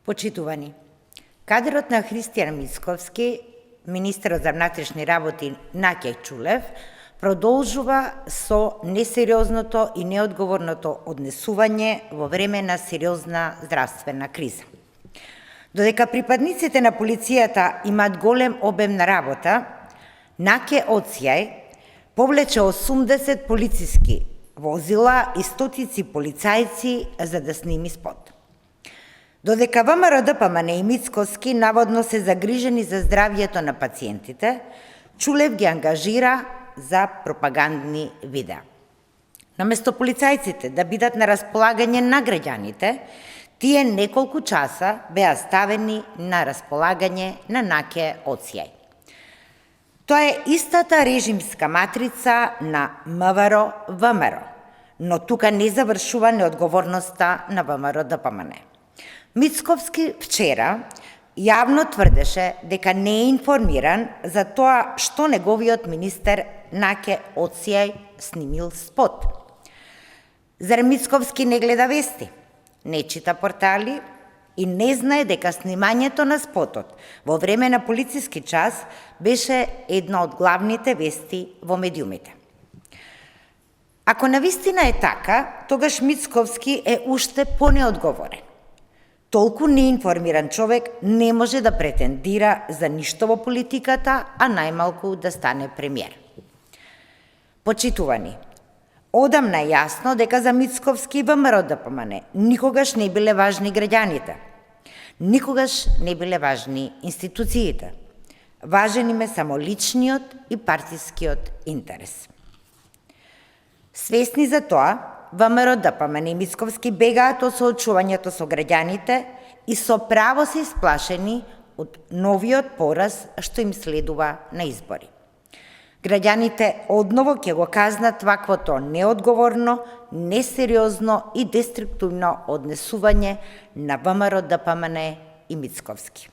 Почитувани, кадрот на Христијан Мицковски, министерот за внатрешни работи Наке Чулев, продолжува со несериозното и неодговорното однесување во време на сериозна здравствена криза. Додека припадниците на полицијата имаат голем обем на работа, Наке Оцјај повлече 80 полициски возила и стотици полицајци за да сними спот. Додека ВМРО ДПМН и Мицковски наводно се загрижени за здравјето на пациентите, Чулев ги ангажира за пропагандни видеа. Наместо полицајците да бидат на располагање на граѓаните, тие неколку часа беа ставени на располагање на Наке Оцјај. Тоа е истата режимска матрица на МВР-ВМРО, но тука не завршува неодговорноста на ВМРО-ДПМН. Мицковски вчера јавно тврдеше дека не е информиран за тоа што неговиот министер Наке Оцјај снимил спот. Зар Мицковски не гледа вести, не чита портали и не знае дека снимањето на спотот во време на полициски час беше една од главните вести во медиумите? Ако навистина е така, тогаш Мицковски е уште понеодговорен. Толку неинформиран човек не може да претендира за ништо во политиката, а најмалку да стане премиер. Почитувани, одамна е јасно дека за Мицковски и ВМРО-ДПМН никогаш не биле важни граѓаните, никогаш не биле важни институциите. Важен им е само личниот и партискиот интерес. Свесни за тоа, ВМРО-ДПМН и Мицковски бегаат од соочувањето со граѓаните и со право се исплашени од новиот пораз што им следува на избори. Граѓаните одново ќе го казнат ваквото неодговорно, несериозно и деструктивно однесување на ВМРО-ДПМН и Мицковски.